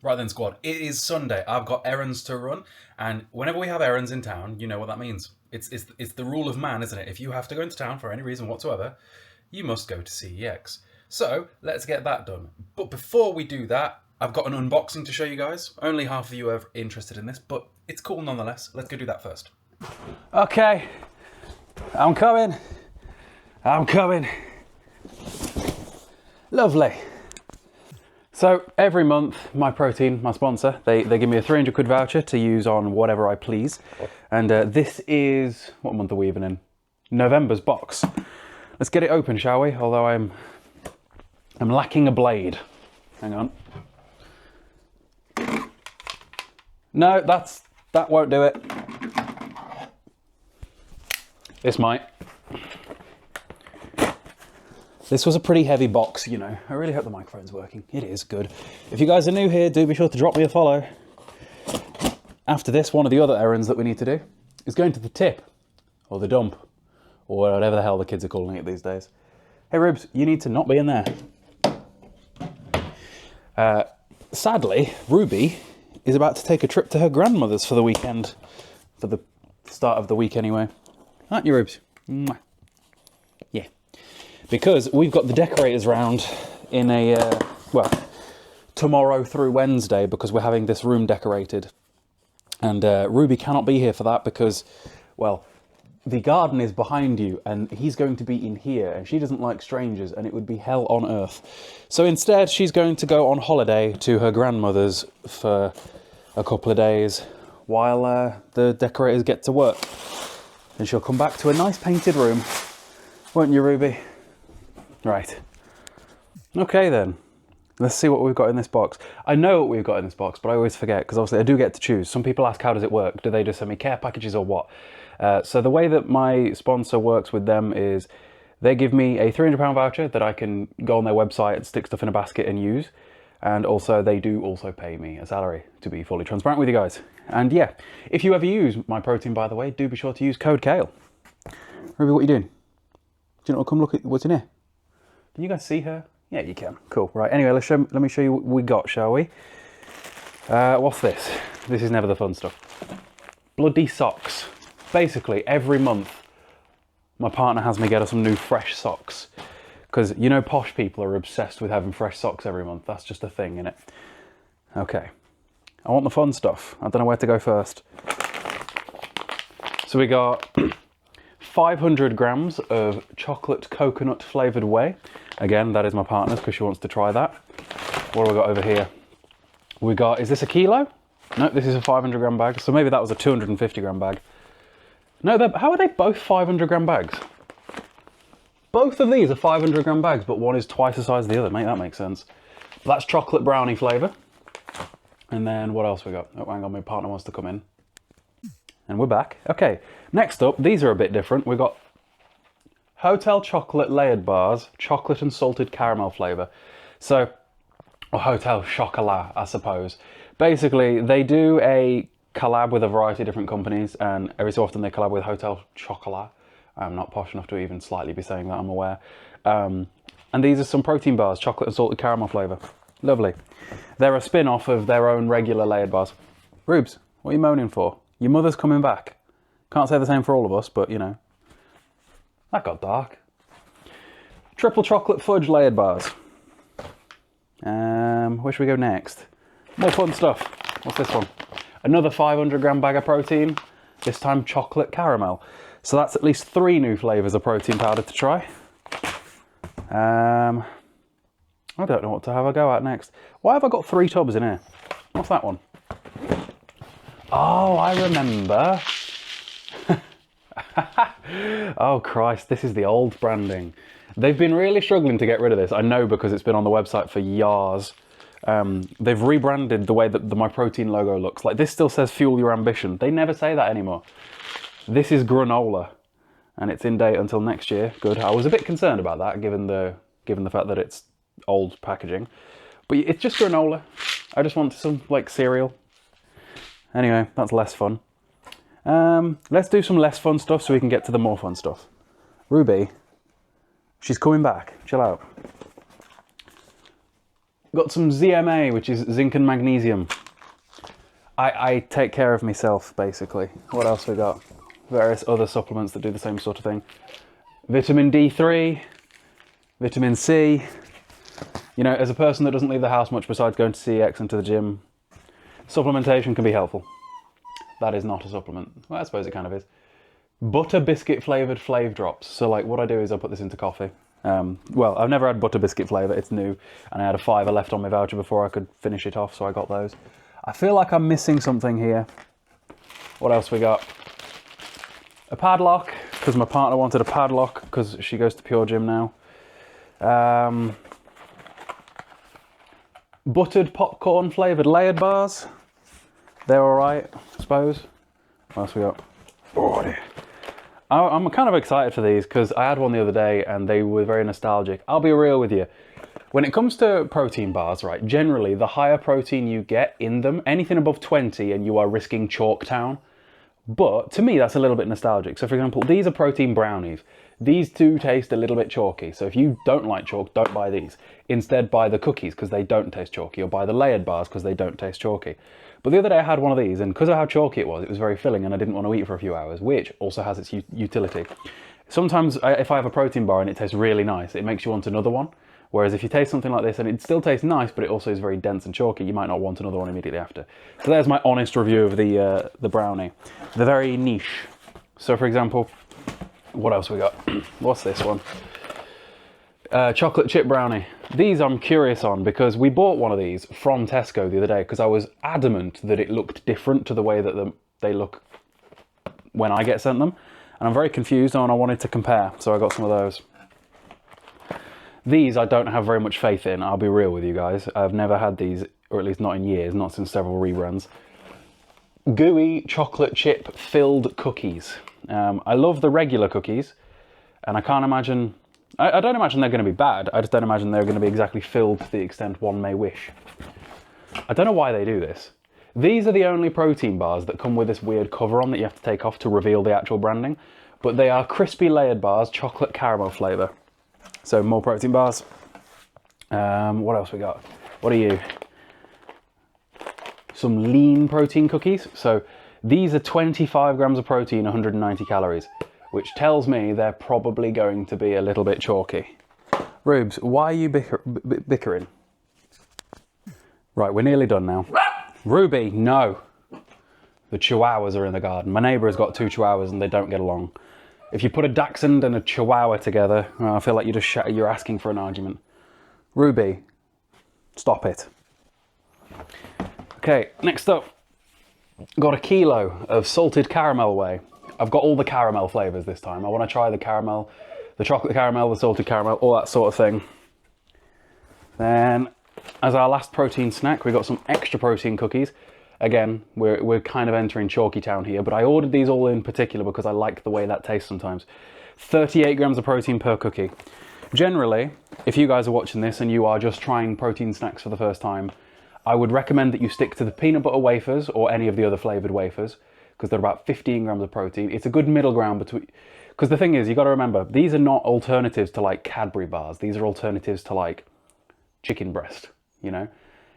Right then, squad. It is Sunday. I've got errands to run, and whenever we have errands in town, you know what that means. It's the rule of man, isn't it? If you have to go into town for any reason whatsoever, you must go to CEX. So let's get that done. But before we do that, I've got an unboxing to show you guys. Only half of you are interested in this, but it's cool nonetheless. Let's go do that first. Okay, I'm coming. I'm coming. Lovely. So every month, My Protein, my sponsor, they give me a 300 quid voucher to use on whatever I please. And this is, what month are we even in? November's box. Let's get it open, shall we? Although I'm lacking a blade. Hang on. No, that won't do it. This might. This was a pretty heavy box, you know. I really hope the microphone's working. It is good. If you guys are new here, do be sure to drop me a follow. After this, one of the other errands that we need to do is going to the tip, or the dump, or whatever the hell the kids are calling it these days. Hey Rubes, you need to not be in there. Sadly, Ruby is about to take a trip to her grandmother's for the weekend. For the start of the week anyway. Aren't you, Rubes? Mwah. Yeah. Because we've got the decorators round in a, well, tomorrow through Wednesday, because we're having this room decorated. And Ruby cannot be here for that because, well, the garden is behind you and he's going to be in here and she doesn't like strangers and it would be hell on earth. So instead, she's going to go on holiday to her grandmother's for a couple of days while the decorators get to work. And she'll come back to a nice painted room, won't you, Ruby? Right. Okay then. Let's see what we've got in this box. I know what we've got in this box, but I always forget because obviously I do get to choose. Some people ask, how does it work? Do they just send me care packages or what? So the way that my sponsor works with them is they give me a £300 voucher that I can go on their website and stick stuff in a basket and use. And also they do also pay me a salary, to be fully transparent with you guys. And yeah, if you ever use My Protein, by the way, do be sure to use code Cayle. Ruby, what are you doing? Do you know, come look at what's in here. Can you guys see her? Yeah, you can. Cool. Right. Anyway, let me show you what we got, shall we? What's this? This is never the fun stuff. Bloody socks. Basically, every month, my partner has me get her some new fresh socks. Because, you know, posh people are obsessed with having fresh socks every month. That's just a thing, innit? Okay. I want the fun stuff. I don't know where to go first. So we got 500 grams of chocolate coconut flavoured whey. Again, that is my partner's because she wants to try that. What do we got over here? We got, is this a kilo? No, this is a 500 gram bag. So maybe that was a 250 gram bag. No, how are they both 500 gram bags? Both of these are 500 gram bags, but one is twice the size of the other. That makes sense. That's chocolate brownie flavour. And then what else we got? Oh, hang on, my partner wants to come in. And we're back. Okay, next up, these are a bit different. We've got Hotel Chocolate Layered Bars, chocolate and salted caramel flavour. So, or Hotel Chocolat, I suppose. Basically, they do a collab with a variety of different companies, and every so often they collab with Hotel Chocolat. I'm not posh enough to even slightly be saying that, I'm aware. And these are some protein bars, chocolate and salted caramel flavour. Lovely. They're a spin-off of their own regular layered bars. Rubes, what are you moaning for? Your mother's coming back. Can't say the same for all of us, but you know. That got dark. Triple chocolate fudge layered bars. Where should we go next? More fun stuff. What's this one? Another 500 gram bag of protein. This time chocolate caramel. So that's at least 3 new flavours of protein powder to try. I don't know what to have a go at next. Why have I got 3 tubs in here? What's that one? Oh, I remember. Oh Christ, this is the old branding. They've been really struggling to get rid of this. I know because it's been on the website for years. They've rebranded the way that the My Protein logo looks. Like this still says Fuel Your Ambition. They never say that anymore. This is granola and it's in date until next year. Good. I was a bit concerned about that given the fact that it's old packaging. But it's just granola. I just want some like cereal. Anyway, that's less fun. Let's do some less fun stuff so we can get to the more fun stuff. Ruby, she's coming back. Chill out. Got some ZMA, which is zinc and magnesium. I take care of myself, basically. What else we got? Various other supplements that do the same sort of thing. Vitamin D3, vitamin C. You know, as a person that doesn't leave the house much besides going to CEX and to the gym, supplementation can be helpful. That is not a supplement. Well, I suppose it kind of is. Butter biscuit flavoured Flave Drops. So like what I do is I put this into coffee. Well, I've never had butter biscuit flavour, it's new. And I had a £5 left on my voucher before I could finish it off, so I got those. I feel like I'm missing something here. What else we got? A padlock, because my partner wanted a padlock because she goes to Pure Gym now. Buttered popcorn flavoured layered bars. They're alright, I suppose. What else we got? Oh dear. I'm kind of excited for these because I had one the other day and they were very nostalgic. I'll be real with you. When it comes to protein bars, right, generally the higher protein you get in them, anything above 20 and you are risking Chalk Town. But to me, that's a little bit nostalgic. So for example, these are protein brownies. These do taste a little bit chalky. So if you don't like chalk, don't buy these. Instead buy the cookies because they don't taste chalky, or buy the layered bars because they don't taste chalky. But the other day I had one of these, and because of how chalky it was very filling and I didn't want to eat for a few hours, which also has its utility. Sometimes if I have a protein bar and it tastes really nice, it makes you want another one. Whereas if you taste something like this and it still tastes nice, but it also is very dense and chalky, you might not want another one immediately after. So there's my honest review of the brownie. They're very niche. So for example, what else we got? What's this one? Chocolate chip brownie. These I'm curious on because we bought one of these from Tesco the other day because I was adamant that it looked different to the way that they look when I get sent them. And I'm very confused and I wanted to compare, so I got some of those. These I don't have very much faith in, I'll be real with you guys. I've never had these, or at least not in years, not since several rebrands. Gooey chocolate chip filled cookies. I love the regular cookies, and I can't imagine... I don't imagine they're going to be bad, I just don't imagine they're going to be exactly filled to the extent one may wish. I don't know why they do this. These are the only protein bars that come with this weird cover on that you have to take off to reveal the actual branding, but they are crispy layered bars, chocolate caramel flavour. So more protein bars. What else we got? What are you? Some lean protein cookies. So these are 25 grams of protein, 190 calories, which tells me they're probably going to be a little bit chalky. Rubes, why are you bickering? Right, we're nearly done now. Ruby, no. The chihuahuas are in the garden. My neighbour has got 2 chihuahuas and they don't get along. If you put a dachshund and a chihuahua together, I feel like you're asking for an argument. Ruby, stop it. Okay, next up, got a kilo of salted caramel whey. I've got all the caramel flavours this time. I want to try the caramel, the chocolate caramel, the salted caramel, all that sort of thing. Then, as our last protein snack, we got some extra protein cookies. Again, we're kind of entering Chalky Town here, but I ordered these all in particular because I like the way that tastes sometimes. 38 grams of protein per cookie. Generally, if you guys are watching this and you are just trying protein snacks for the first time, I would recommend that you stick to the peanut butter wafers or any of the other flavoured wafers because they're about 15 grams of protein. It's a good middle ground between... Because the thing is, you got to remember, these are not alternatives to like Cadbury bars. These are alternatives to like chicken breast, you know?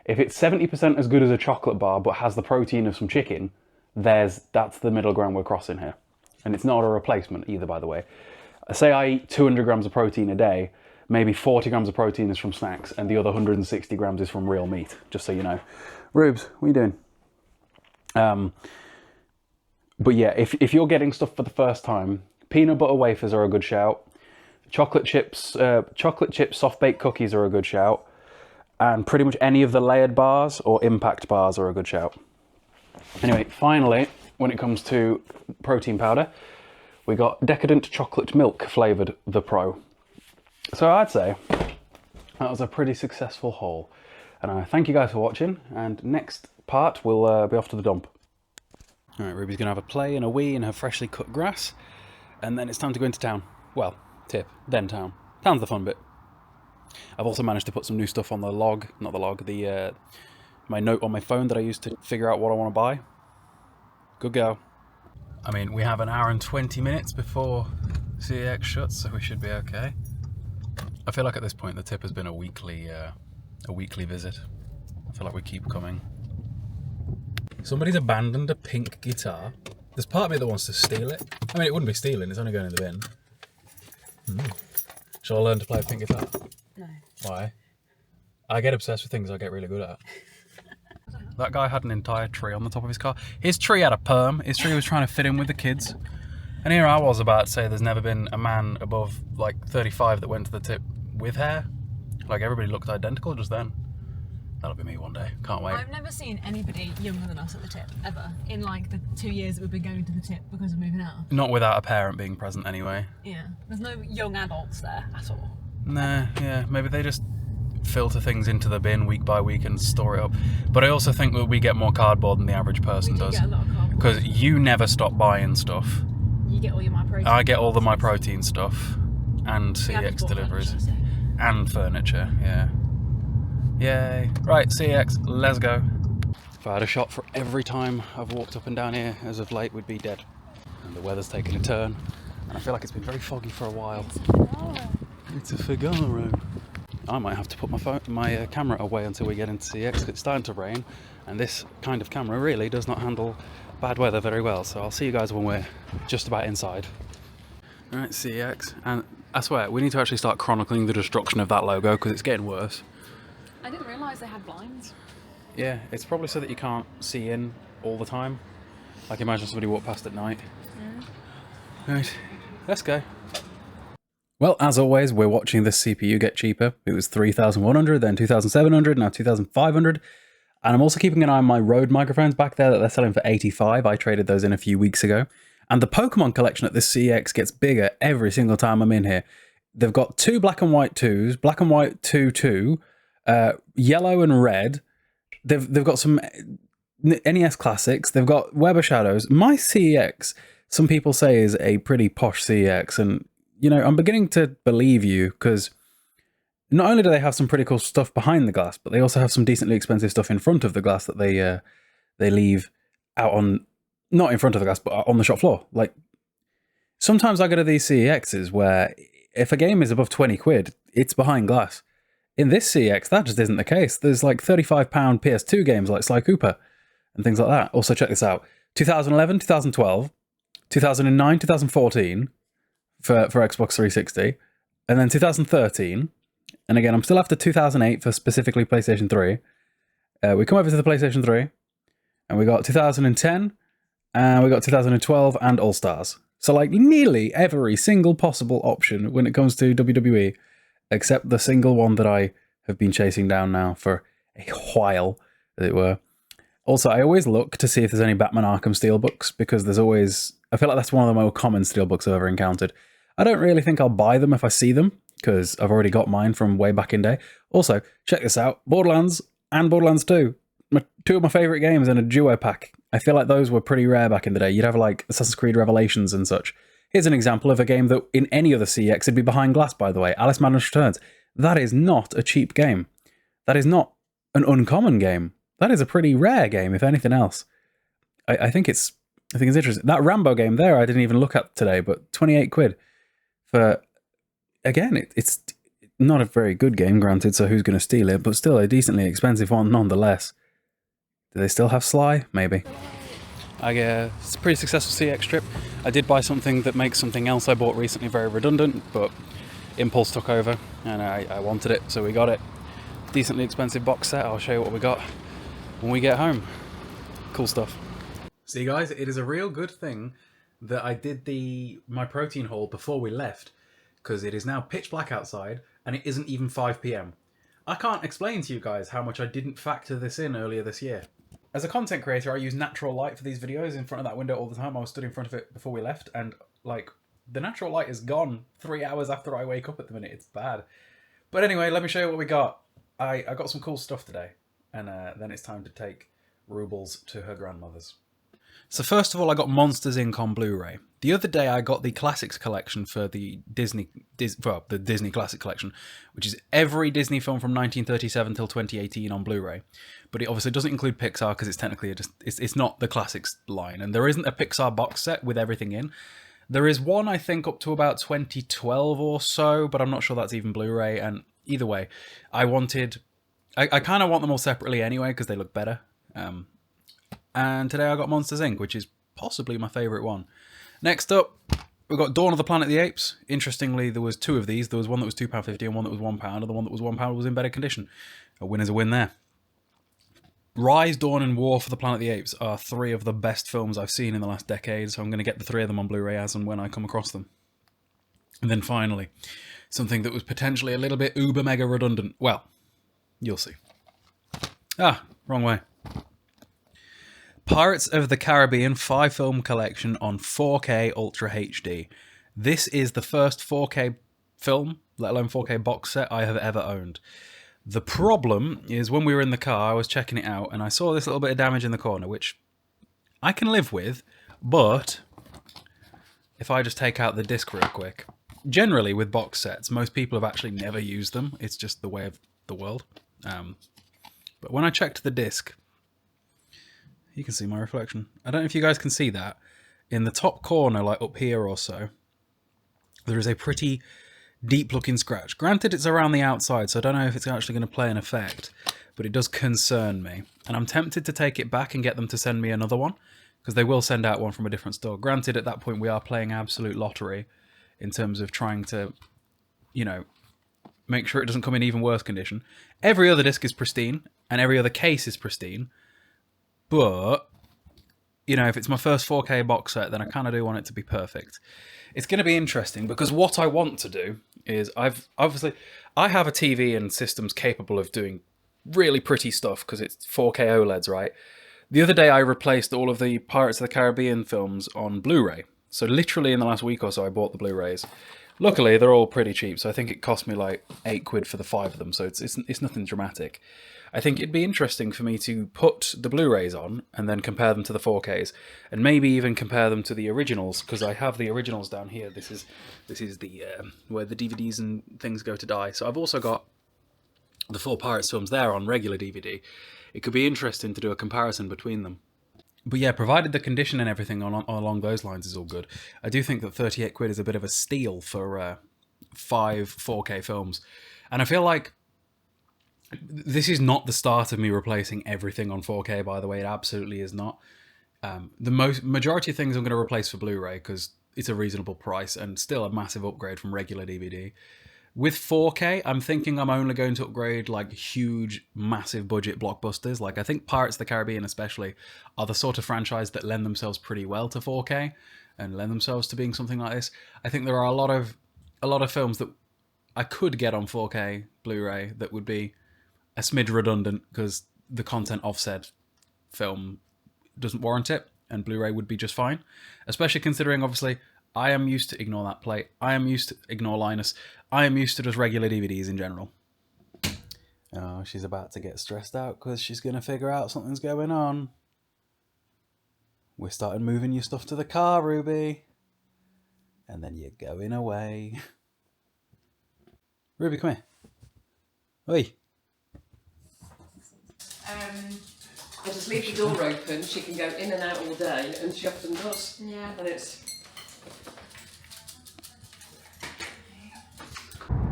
If it's 70% as good as a chocolate bar but has the protein of some chicken, that's the middle ground we're crossing here. And it's not a replacement either, by the way. Say I eat 200 grams of protein a day, maybe 40 grams of protein is from snacks and the other 160 grams is from real meat, just so you know. Rubes, what are you doing? But yeah, if you're getting stuff for the first time, peanut butter wafers are a good shout. Chocolate chip soft baked cookies are a good shout. And pretty much any of the layered bars or impact bars are a good shout. Anyway, finally, when it comes to protein powder, we got decadent chocolate milk flavoured The Pro. So I'd say that was a pretty successful haul. And I thank you guys for watching, and next part we'll be off to the dump. Alright, Ruby's going to have a play and a wee in her freshly cut grass, and then it's time to go into town. Well, tip, then town. Town's the fun bit. I've also managed to put some new stuff on the log, not the log, my note on my phone that I used to figure out what I want to buy. Good go. I mean, we have an hour and 20 minutes before CEX shuts, so we should be okay. I feel like at this point the tip has been a weekly a weekly visit. I feel like we keep coming. Somebody's abandoned a pink guitar. There's part of me that wants to steal it. I mean, it wouldn't be stealing, it's only going in the bin. Shall I learn to play a pink guitar? No. Why? I get obsessed with things I get really good at. That guy had an entire tree on the top of his car. His tree had a perm. His tree was trying to fit in with the kids. And here I was about to say there's never been a man above like 35 that went to the tip with hair. Like everybody looked identical just then. That'll be me one day. Can't wait. I've never seen anybody younger than us at the tip, ever. In like the 2 years that we've been going to the tip because of moving out. Not without a parent being present anyway. Yeah. There's no young adults there at all. Nah, yeah, maybe they just filter things into the bin week by week and store it up. But I also think that we get more cardboard than the average person does. Get a lot of cardboard. Because you never stop buying stuff. You get all your MyProtein. I get all the MyProtein stuff and CEX deliveries and furniture, yeah. Yay. Right, CEX, let's go. If I had a shot for every time I've walked up and down here as of late, we'd be dead. And the weather's taken a turn, and I feel like it's been very foggy for a while. It's a Figaro. I might have to put my camera away until we get into CEX because it's starting to rain, and this kind of camera really does not handle bad weather very well, so I'll see you guys when we're just about inside. Alright, CEX, and I swear, we need to actually start chronicling the destruction of that logo because it's getting worse. I didn't realise they had blinds. Yeah, it's probably so that you can't see in all the time. Like imagine somebody walked past at night. Right, let's go. Well, as always, we're watching this CPU get cheaper. It was 3,100, then 2,700, now 2,500. And I'm also keeping an eye on my Rode microphones back there that they're selling for 85. I traded those in a few weeks ago. And the Pokemon collection at this CEX gets bigger every single time I'm in here. They've got 2 black and white 2s, black and white 2, yellow and red. They've got some NES classics. They've got Web of Shadows. My CEX, some people say, is a pretty posh CEX, and you know, I'm beginning to believe you because not only do they have some pretty cool stuff behind the glass, but they also have some decently expensive stuff in front of the glass that they leave out on, not in front of the glass, but on the shop floor. Like sometimes I go to these CEXs where if a game is above 20 quid, it's behind glass. In this CEX, that just isn't the case. There's like £35 PS2 games like Sly Cooper and things like that. Also, check this out. 2011, 2012, 2009, 2014 for Xbox 360, and then 2013. And again, I'm still after 2008 for specifically PlayStation 3. We come over to the PlayStation 3, and we got 2010, and we got 2012 and All Stars. So like nearly every single possible option when it comes to WWE, except the single one that I have been chasing down now for a while, as it were. Also, I always look to see if there's any Batman Arkham Steelbooks, because there's always... I feel like that's one of the more common Steelbooks I've ever encountered. I don't really think I'll buy them if I see them, because I've already got mine from way back in day. Also, check this out. Borderlands and Borderlands 2. 2 of my favourite games in a duo pack. I feel like those were pretty rare back in the day. You'd have like Assassin's Creed Revelations and such. Here's an example of a game that in any other CEX would be behind glass, by the way. Alice Madness Returns. That is not a cheap game. That is not an uncommon game. That is a pretty rare game, if anything else. I think it's interesting. That Rambo game there, I didn't even look at today, but 28 quid for, again, it's not a very good game, granted, so who's going to steal it, but still a decently expensive one nonetheless. Do they still have Sly? Maybe. It's a pretty successful CEX trip. I did buy something that makes something else I bought recently very redundant, but impulse took over, and I wanted it, so we got it. Decently expensive box set. I'll show you what we got when we get home. Cool stuff. See guys, it is a real good thing that I did my protein haul before we left, because it is now pitch black outside and it isn't even 5 PM. I can't explain to you guys how much I didn't factor this in earlier this year. As a content creator, I use natural light for these videos in front of that window all the time. I was stood in front of it before we left, and like the natural light is gone 3 hours after I wake up at the minute. It's bad. But anyway, let me show you what we got. I got some cool stuff today, and then it's time to take Rubles to her grandmother's. So first of all, I got Monsters, Inc. on Blu-ray. The other day, I got the Classics collection for the Disney Classic Collection, which is every Disney film from 1937 till 2018 on Blu-ray. But it obviously doesn't include Pixar because it's technically it's not the Classics line, and there isn't a Pixar box set with everything in. There is one, I think, up to about 2012 or so, but I'm not sure that's even Blu-ray. And either way, I wanted I kind of want them all separately anyway because they look better. And today I got Monsters Inc., which is possibly my favourite one. Next up, we've got Dawn of the Planet of the Apes. Interestingly, there was two of these. There was one that was £2.50 and one that was £1, and the one that was £1 was in better condition. A win is a win there. Rise, Dawn, and War for the Planet of the Apes are three of the best films I've seen in the last decade, so I'm going to get the three of them on Blu-ray as and when I come across them. And then finally, something that was potentially a little bit uber mega redundant. Well, you'll see. Ah, wrong way. Pirates of the Caribbean 5-film collection on 4K Ultra HD. This is the first 4K film, let alone 4K box set I have ever owned. The problem is when we were in the car, I was checking it out and I saw this little bit of damage in the corner, which I can live with, but if I just take out the disc real quick, generally with box sets, most people have actually never used them. It's just the way of the world. But when I checked the disc, you can see my reflection. I don't know if you guys can see that. In the top corner, like up here or so, there is a pretty deep looking scratch. Granted, it's around the outside, so I don't know if it's actually going to play an effect, but it does concern me. And I'm tempted to take it back and get them to send me another one, because they will send out one from a different store. Granted, at that point, we are playing absolute lottery in terms of trying to, you know, make sure it doesn't come in even worse condition. Every other disc is pristine, and every other case is pristine. But, you know, if it's my first 4K box set, then I kind of do want it to be perfect. It's going to be interesting because what I want to do is I have a TV and systems capable of doing really pretty stuff because it's 4K OLEDs, right? The other day I replaced all of the Pirates of the Caribbean films on Blu-ray. So literally in the last week or so I bought the Blu-rays. Luckily they're all pretty cheap, so I think it cost me like £8 for the 5 of them, so it's nothing dramatic. I think it'd be interesting for me to put the Blu-rays on and then compare them to the 4Ks, and maybe even compare them to the originals, because I have the originals down here. This is the where the DVDs and things go to die. So I've also got the 4 Pirates films there on regular DVD. It could be interesting to do a comparison between them. But yeah, provided the condition and everything along those lines is all good, I do think that £38 is a bit of a steal for 5 4K films. And I feel like this is not the start of me replacing everything on 4K, by the way. It absolutely is not. The majority of things I'm going to replace for Blu-ray because it's a reasonable price and still a massive upgrade from regular DVD. With 4K, I'm thinking I'm only going to upgrade like huge, massive budget blockbusters. Like I think Pirates of the Caribbean especially are the sort of franchise that lend themselves pretty well to 4K and lend themselves to being something like this. I think there are a lot of films that I could get on 4K Blu-ray that would be a smidge redundant because the content of said film doesn't warrant it, and Blu-ray would be just fine. Especially considering, obviously, I am used to ignore that plate. I am used to ignore Linus. I am used to just regular DVDs in general. Oh, she's about to get stressed out because she's going to figure out something's going on. We're starting moving your stuff to the car, Ruby. And then you're going away. Ruby, come here. Oi. I just leave the door open, she can go in and out all day, and she often does. Yeah. And it's...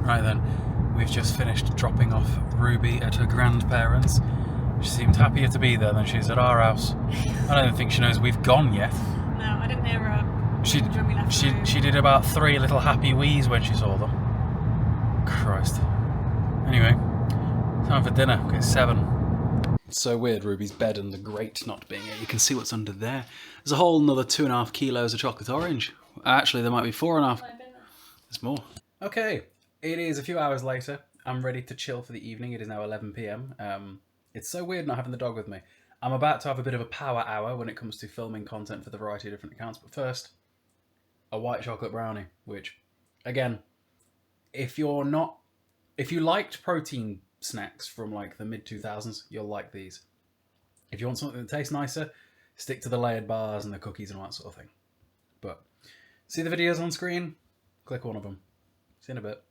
Right then, we've just finished dropping off Ruby at her grandparents. She seemed happier to be there than she is at our house. I don't think she knows we've gone yet. No, I didn't hear her. When we left the room. She did about 3 little happy wheeze when she saw them. Christ. Anyway, time for dinner. It's 7. It's so weird, Ruby's bed and the grate not being here. You can see what's under there. There's a whole another 2.5 kilos of chocolate orange. Actually, there might be 4.5. There's more. Okay, it is a few hours later. I'm ready to chill for the evening. It is now 11 PM. It's so weird not having the dog with me. I'm about to have a bit of a power hour when it comes to filming content for the variety of different accounts. But first, a white chocolate brownie, which, again, if you liked protein snacks from like the mid-2000s, you'll like these. If you want something that tastes nicer, stick to the layered bars and the cookies and all that sort of thing. But see the videos on screen? Click one of them. See you in a bit.